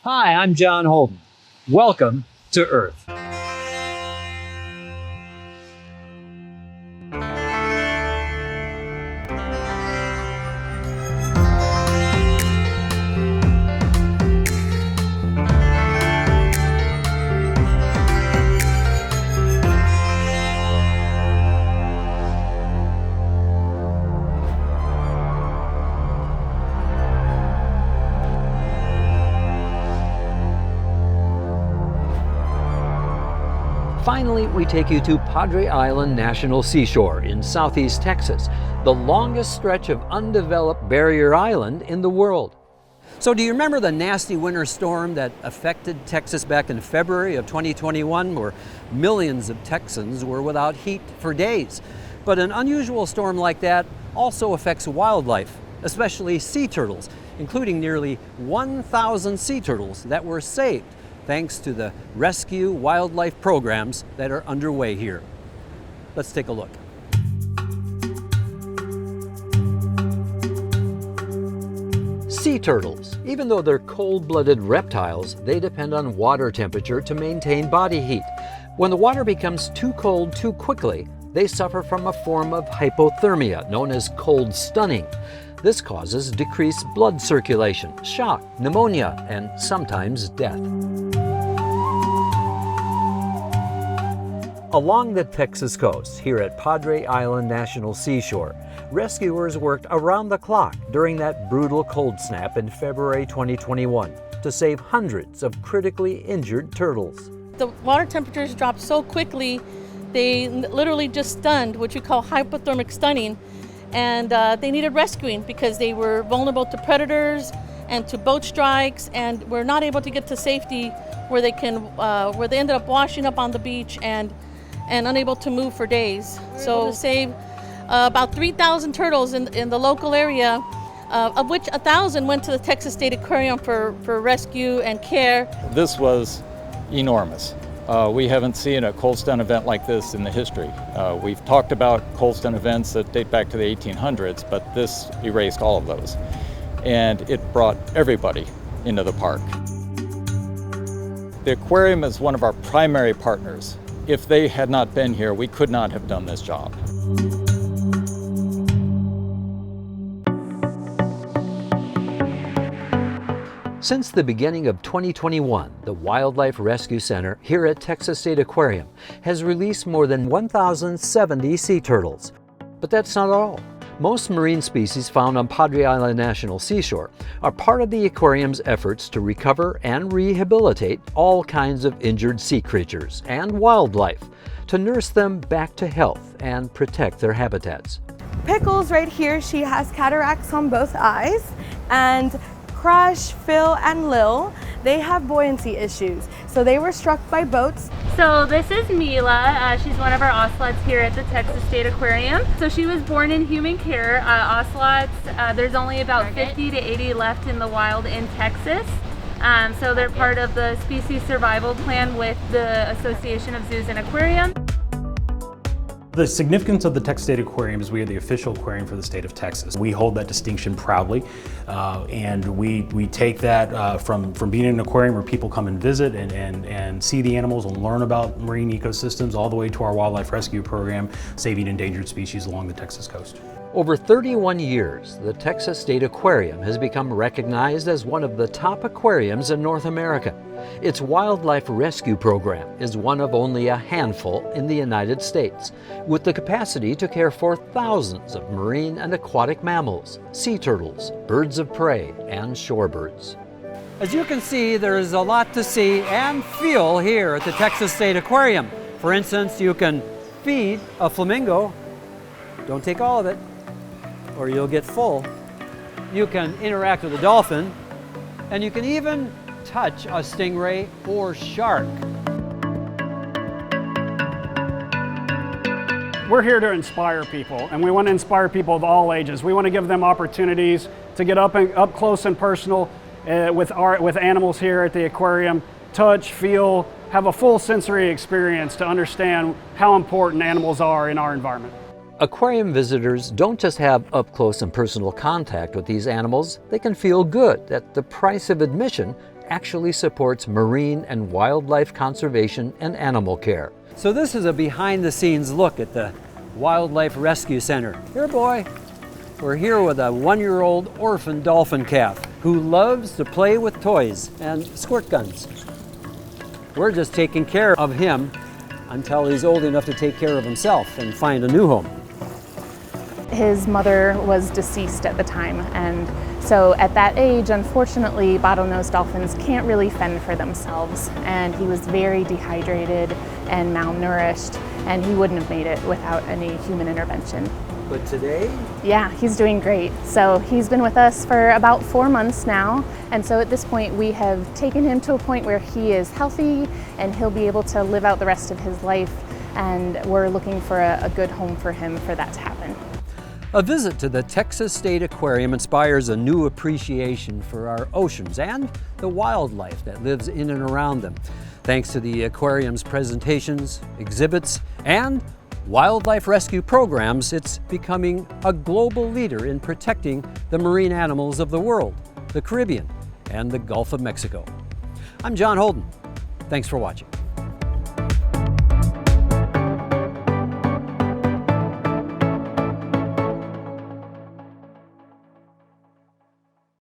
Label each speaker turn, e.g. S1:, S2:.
S1: Hi, I'm John Holden. Welcome to Earth. Finally, we take you to Padre Island National Seashore in southeast Texas, the longest stretch of undeveloped barrier island in the world. So do you remember the nasty winter storm that affected Texas back in February of 2021, where millions of Texans were without heat for days? But an unusual storm like that also affects wildlife, especially sea turtles, including nearly 1,000 sea turtles that were saved thanks to the rescue wildlife programs that are underway here. Let's take a look. Sea turtles, even though they're cold-blooded reptiles, they depend on water temperature to maintain body heat. When the water becomes too cold too quickly, they suffer from a form of hypothermia known as cold stunning. This causes decreased blood circulation, shock, pneumonia, and sometimes death. Along the Texas coast, here at Padre Island National Seashore, rescuers worked around the clock during that brutal cold snap in February 2021 to save hundreds of critically injured turtles.
S2: The water temperatures dropped so quickly, they literally just stunned, which we call hypothermic stunning, and they needed rescuing because they were vulnerable to predators and to boat strikes, and were not able to get to safety where they ended up washing up on the beach and unable to move for days. So to save about 3,000 turtles in the local area, of which 1,000 went to the Texas State Aquarium for rescue and care.
S3: This was enormous. We haven't seen a cold stun event like this in the history. We've talked about cold stun events that date back to the 1800s, but this erased all of those. And it brought everybody into the park. The aquarium is one of our primary partners. If they had not been here, we could not have done this job.
S1: Since the beginning of 2021, the Wildlife Rescue Center here at Texas State Aquarium has released more than 1,070 sea turtles. But that's not all. Most marine species found on Padre Island National Seashore are part of the aquarium's efforts to recover and rehabilitate all kinds of injured sea creatures and wildlife, to nurse them back to health and protect their habitats.
S4: Pickles right here, she has cataracts on both eyes, and Crush, Phil, and Lil, they have buoyancy issues. So they were struck by boats.
S5: So this is Mila. She's one of our ocelots here at the Texas State Aquarium. So she was born in human care. Ocelots, there's only about 50 to 80 left in the wild in Texas. So they're part of the species survival plan with the Association of Zoos and Aquarium.
S6: The significance of the Texas State Aquarium is we are the official aquarium for the state of Texas. We hold that distinction proudly, and we take that from being in an aquarium where people come and visit and see the animals and learn about marine ecosystems, all the way to our wildlife rescue program, saving endangered species along the Texas coast.
S1: Over 31 years, the Texas State Aquarium has become recognized as one of the top aquariums in North America. Its wildlife rescue program is one of only a handful in the United States, with the capacity to care for thousands of marine and aquatic mammals, sea turtles, birds of prey, and shorebirds. As you can see, there is a lot to see and feel here at the Texas State Aquarium. For instance, you can feed a flamingo. Don't take all of it, or you'll get full. You can interact with a dolphin, and you can even touch a stingray or shark.
S7: We're here to inspire people, and we want to inspire people of all ages. We want to give them opportunities to get up close and personal with animals here at the aquarium, touch, feel, have a full sensory experience to understand how important animals are in our environment.
S1: Aquarium visitors don't just have up-close and personal contact with these animals, they can feel good that the price of admission actually supports marine and wildlife conservation and animal care.
S8: So this is a behind-the-scenes look at the Wildlife Rescue Center. Here, boy. We're here with a 1-year-old orphan dolphin calf who loves to play with toys and squirt guns. We're just taking care of him until he's old enough to take care of himself and find a new home.
S9: His mother was deceased at the time, and so at that age, unfortunately, bottlenose dolphins can't really fend for themselves, and he was very dehydrated and malnourished, and he wouldn't have made it without any human intervention.
S8: But today?
S9: Yeah, he's doing great. So he's been with us for about 4 months now, and so at this point we have taken him to a point where he is healthy and he'll be able to live out the rest of his life, and we're looking for a good home for him for that to happen.
S1: A visit to the Texas State Aquarium inspires a new appreciation for our oceans and the wildlife that lives in and around them. Thanks to the aquarium's presentations, exhibits, and wildlife rescue programs, it's becoming a global leader in protecting the marine animals of the world, the Caribbean, and the Gulf of Mexico. I'm John Holden. Thanks for watching.